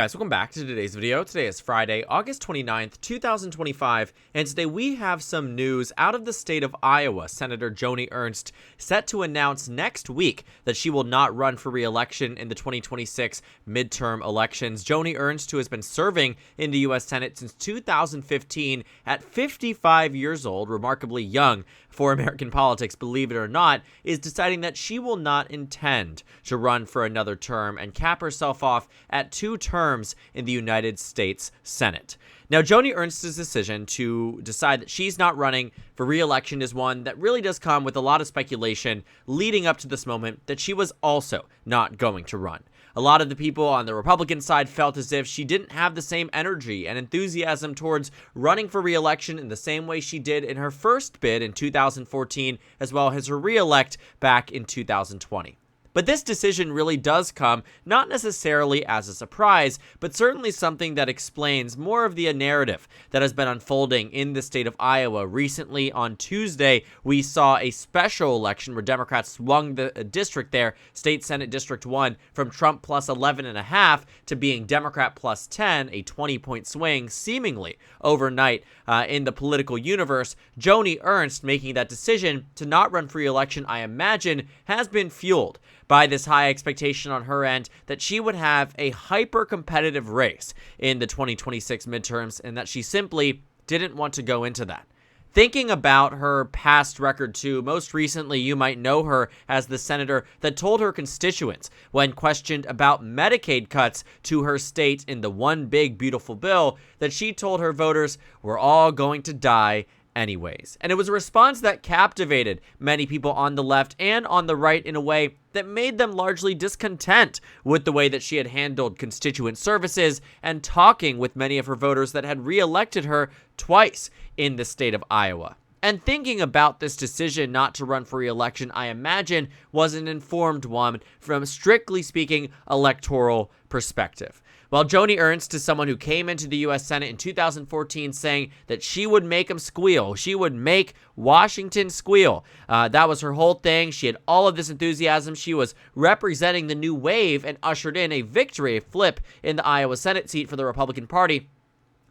Guys, welcome back to today's video. Today is Friday, August 29th, 2025, and today we have some news out of the state of Iowa. Senator Joni Ernst set to announce next week that she will not run for re-election in the 2026 midterm elections. Joni Ernst, who has been serving in the U.S. Senate since 2015 at 55 years old, remarkably young for American politics, believe it or not, is deciding that she will not intend to run for another term and cap herself off at 2 terms in the United States Senate. Now, Joni Ernst's decision to decide that she's not running for re-election is one that really does come with a lot of speculation leading up to this moment that she was also not going to run. A lot of the people on the Republican side felt as if she didn't have the same energy and enthusiasm towards running for re-election in the same way she did in her first bid in 2014, as well as her re-elect back in 2020. But this decision really does come not necessarily as a surprise, but certainly something that explains more of the narrative that has been unfolding in the state of Iowa. Recently, on Tuesday, we saw a special election where Democrats swung the district there, State Senate District 1, from Trump plus 11.5 to being Democrat plus 10, a 20-point swing seemingly overnight in the political universe. Joni Ernst making that decision to not run for re-election, I imagine, has been fueled by this high expectation on her end that she would have a hyper-competitive race in the 2026 midterms and that she simply didn't want to go into that. Thinking about her past record too, most recently you might know her as the senator that told her constituents when questioned about Medicaid cuts to her state in the One Big Beautiful Bill that she told her voters, "We're all going to die anyways." And it was a response that captivated many people on the left and on the right in a way that made them largely discontent with the way that she had handled constituent services and talking with many of her voters that had re-elected her twice in the state of Iowa. And thinking about this decision not to run for re-election, I imagine, was an informed one from, strictly speaking, electoral perspective. While Joni Ernst is someone who came into the U.S. Senate in 2014 saying that she would make them squeal, she would make Washington squeal. That was her whole thing. She had all of this enthusiasm. She was representing the new wave and ushered in a victory, a flip in the Iowa Senate seat for the Republican Party.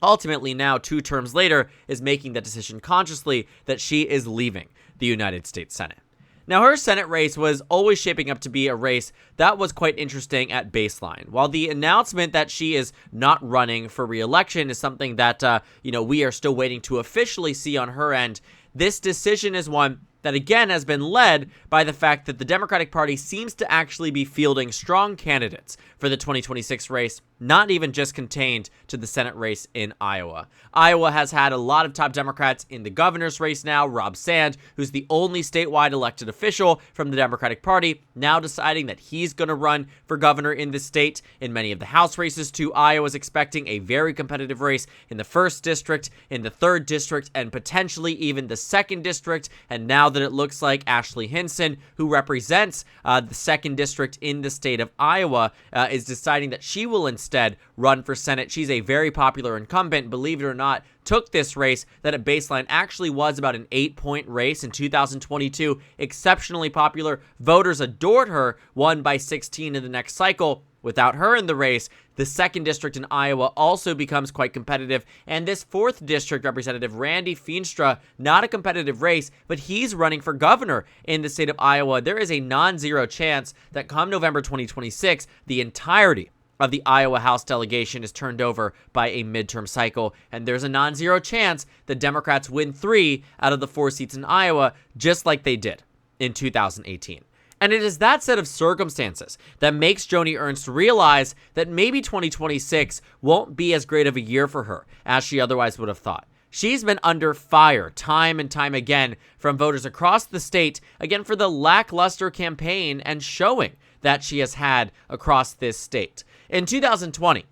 Ultimately, now 2 terms later, is making the decision consciously that she is leaving the United States Senate. Now, her Senate race was always shaping up to be a race that was quite interesting at baseline. While the announcement that she is not running for re-election is something that, we are still waiting to officially see on her end, this decision is one that again has been led by the fact that the Democratic Party seems to actually be fielding strong candidates for the 2026 race, not even just contained to the Senate race in Iowa. Iowa has had a lot of top Democrats in the governor's race now. Rob Sand, who's the only statewide elected official from the Democratic Party, now deciding that he's going to run for governor in the state. In many of the House races too, Iowa's expecting a very competitive race in the 1st district, in the 3rd district, and potentially even the 2nd district. And now that it looks like Ashley Hinson, who represents the 2nd district in the state of Iowa, is deciding that she will instead run for Senate. She's a very popular incumbent, believe it or not, took this race that at baseline actually was about an 8-point race in 2022. Exceptionally popular. Voters adored her, won by 16 in the next cycle. Without her in the race, the 2nd district in Iowa also becomes quite competitive, and this 4th district representative, Randy Feenstra, not a competitive race, but he's running for governor in the state of Iowa. There is a non-zero chance that come November 2026, the entirety of the Iowa House delegation is turned over by a midterm cycle, and there's a non-zero chance that Democrats win 3 out of the 4 seats in Iowa, just like they did in 2018. And it is that set of circumstances that makes Joni Ernst realize that maybe 2026 won't be as great of a year for her as she otherwise would have thought. She's been under fire time and time again from voters across the state, again, for the lackluster campaign and showing that she has had across this state. In 2020,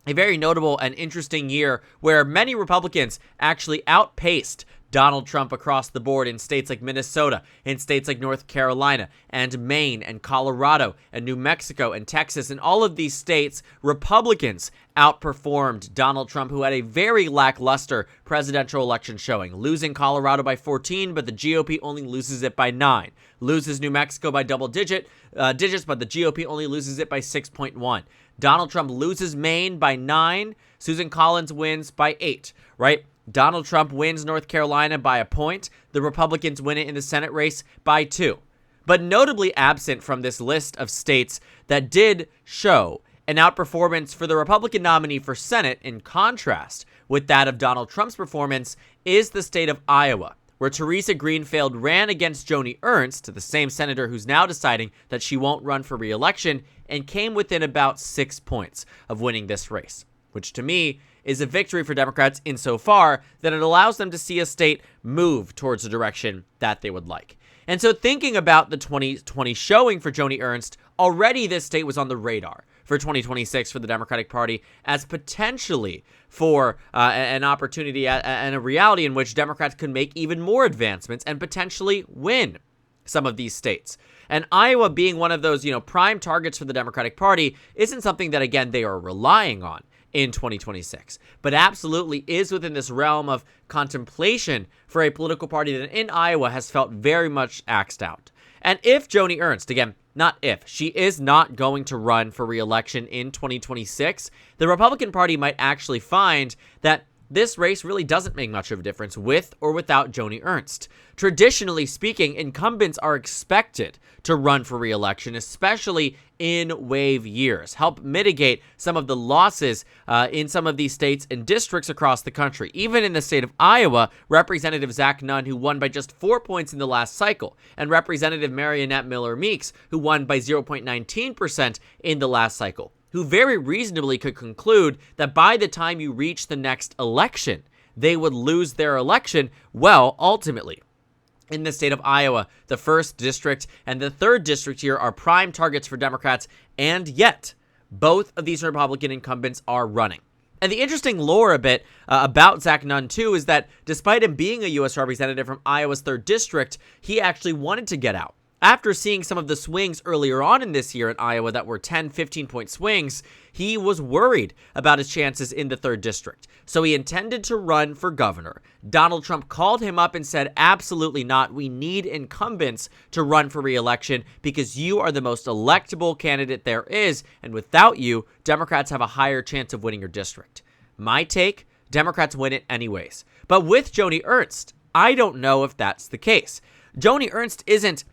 a very notable and interesting year where many Republicans actually outpaced Donald Trump across the board in states like Minnesota, in states like North Carolina, and Maine, and Colorado, and New Mexico, and Texas. In all of these states, Republicans outperformed Donald Trump, who had a very lackluster presidential election showing, losing Colorado by 14, but the GOP only loses it by 9. Loses New Mexico by double digits, but the GOP only loses it by 6.1. Donald Trump loses Maine by 9. Susan Collins wins by 8, right? Donald Trump wins North Carolina by a point. The Republicans win it in the Senate race by 2. But notably absent from this list of states that did show an outperformance for the Republican nominee for Senate, in contrast with that of Donald Trump's performance, is the state of Iowa, where Teresa Greenfield ran against Joni Ernst, the same senator who's now deciding that she won't run for re-election, and came within about 6 points of winning this race, which to me is a victory for Democrats insofar that it allows them to see a state move towards the direction that they would like. And so thinking about the 2020 showing for Joni Ernst, already this state was on the radar for 2026 for the Democratic Party as potentially for an opportunity and a reality in which Democrats could make even more advancements and potentially win some of these states. And Iowa being one of those, prime targets for the Democratic Party isn't something that, again, they are relying on in 2026, but absolutely is within this realm of contemplation for a political party that in Iowa has felt very much axed out. And if Joni Ernst, again, not if, she is not going to run for re-election in 2026, the Republican Party might actually find that this race really doesn't make much of a difference with or without Joni Ernst. Traditionally speaking, incumbents are expected to run for re-election, especially in wave years, help mitigate some of the losses in some of these states and districts across the country. Even in the state of Iowa, Representative Zach Nunn, who won by just 4 points in the last cycle, and Representative Marionette Miller Meeks, who won by 0.19% in the last cycle, who very reasonably could conclude that by the time you reach the next election, they would lose their election. Well, ultimately, in the state of Iowa, the 1st district and the 3rd district here are prime targets for Democrats, and yet both of these Republican incumbents are running. And the interesting lore a bit about Zach Nunn, too, is that despite him being a U.S. representative from Iowa's 3rd district, he actually wanted to get out. After seeing some of the swings earlier on in this year in Iowa that were 10, 15-point swings, he was worried about his chances in the 3rd district. So he intended to run for governor. Donald Trump called him up and said, absolutely not. We need incumbents to run for re-election because you are the most electable candidate there is, and without you, Democrats have a higher chance of winning your district. My take, Democrats win it anyways. But with Joni Ernst, I don't know if that's the case. Joni Ernst isn't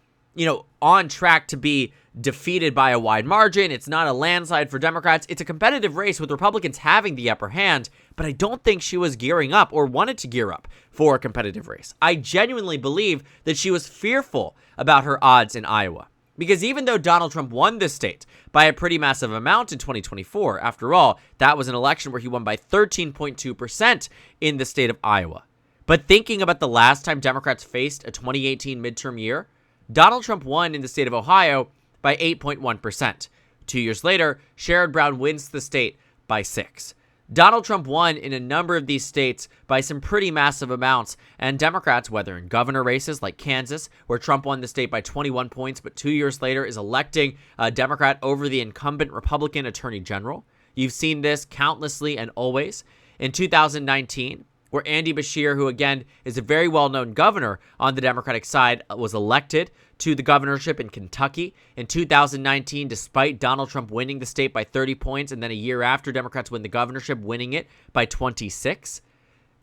on track to be defeated by a wide margin. It's not a landslide for Democrats. It's a competitive race with Republicans having the upper hand, but I don't think she was gearing up or wanted to gear up for a competitive race. I genuinely believe that she was fearful about her odds in Iowa. Because even though Donald Trump won this state by a pretty massive amount in 2024, after all, that was an election where he won by 13.2% in the state of Iowa. But thinking about the last time Democrats faced a 2018 midterm year, Donald Trump won in the state of Ohio by 8.1%. 2 years later, Sherrod Brown wins the state by 6. Donald Trump won in a number of these states by some pretty massive amounts, and Democrats, whether in governor races like Kansas, where Trump won the state by 21 points, but 2 years later is electing a Democrat over the incumbent Republican attorney general. You've seen this countlessly and always. In 2019, where Andy Beshear, who again is a very well-known governor on the Democratic side, was elected to the governorship in Kentucky in 2019, despite Donald Trump winning the state by 30 points, and then a year after, Democrats win the governorship, winning it by 26.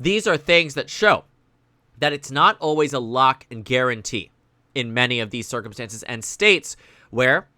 These are things that show that it's not always a lock and guarantee in many of these circumstances and states where,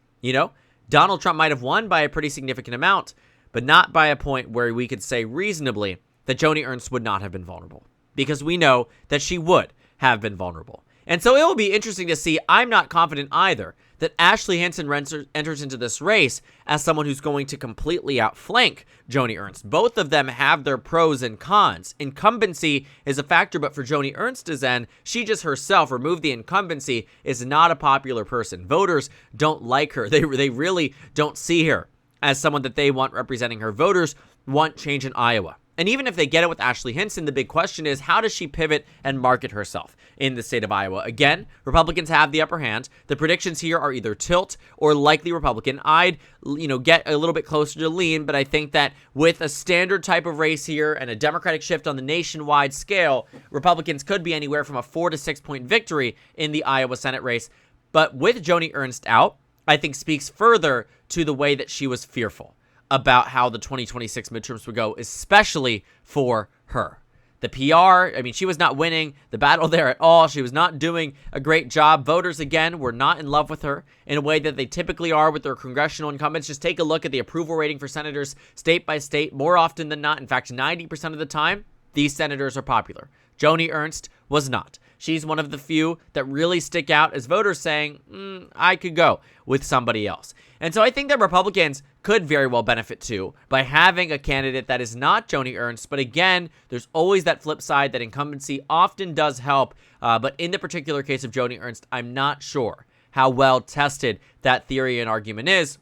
Donald Trump might have won by a pretty significant amount, but not by a point where we could say reasonably that Joni Ernst would not have been vulnerable, because we know that she would have been vulnerable. And so it will be interesting to see. I'm not confident either that Ashley Hinton enters into this race as someone who's going to completely outflank Joni Ernst. Both of them have their pros and cons. Incumbency is a factor, but for Joni Ernst's end, she just herself, removed the incumbency, is not a popular person. Voters don't like her. They really don't see her as someone that they want representing her. Voters want change in Iowa. And even if they get it with Ashley Hinson, the big question is, how does she pivot and market herself in the state of Iowa? Again, Republicans have the upper hand. The predictions here are either tilt or likely Republican. I'd, get a little bit closer to lean, but I think that with a standard type of race here and a Democratic shift on the nationwide scale, Republicans could be anywhere from a 4 to 6 point victory in the Iowa Senate race. But with Joni Ernst out, I think speaks further to the way that she was fearful about how the 2026 midterms would go, especially for her. The PR, she was not winning the battle there at all. She was not doing a great job. Voters, again, were not in love with her in a way that they typically are with their congressional incumbents. Just take a look at the approval rating for senators state by state. More often than not, in fact, 90% of the time, these senators are popular. Joni Ernst was not. She's one of the few that really stick out as voters saying, I could go with somebody else. And so I think that Republicans could very well benefit too by having a candidate that is not Joni Ernst. But again, there's always that flip side that incumbency often does help. But in the particular case of Joni Ernst, I'm not sure how well tested that theory and argument is.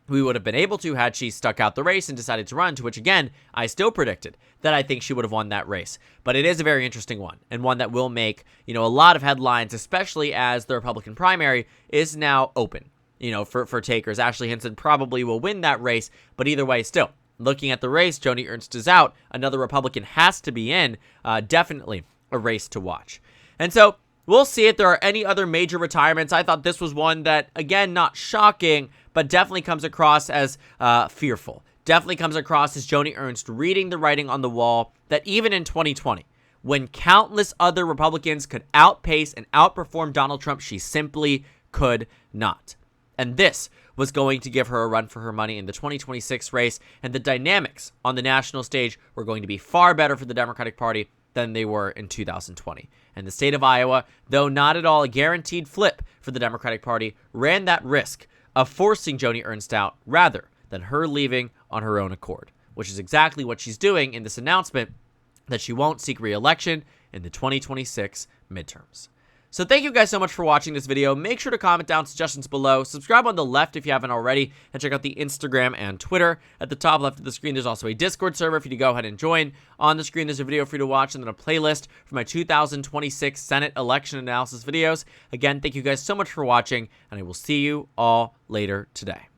We would have been able to had she stuck out the race and decided to run, to which, again, I still predicted that I think she would have won that race. But it is a very interesting one, and one that will make, a lot of headlines, especially as the Republican primary is now open, for takers. Ashley Hinson probably will win that race, but either way, still, looking at the race, Joni Ernst is out. Another Republican has to be in. Definitely a race to watch. And so we'll see if there are any other major retirements. I thought this was one that, again, not shocking, but definitely comes across as fearful. Definitely comes across as Joni Ernst reading the writing on the wall that even in 2020, when countless other Republicans could outpace and outperform Donald Trump, she simply could not. And this was going to give her a run for her money in the 2026 race, and the dynamics on the national stage were going to be far better for the Democratic Party than they were in 2020. And the state of Iowa, though not at all a guaranteed flip for the Democratic Party, ran that risk of forcing Joni Ernst out rather than her leaving on her own accord, which is exactly what she's doing in this announcement that she won't seek re-election in the 2026 midterms. So thank you guys so much for watching this video. Make sure to comment down suggestions below. Subscribe on the left if you haven't already, and check out the Instagram and Twitter. At the top left of the screen, there's also a Discord server for you to go ahead and join. On the screen, there's a video for you to watch, and then a playlist for my 2026 Senate election analysis videos. Again, thank you guys so much for watching, and I will see you all later today.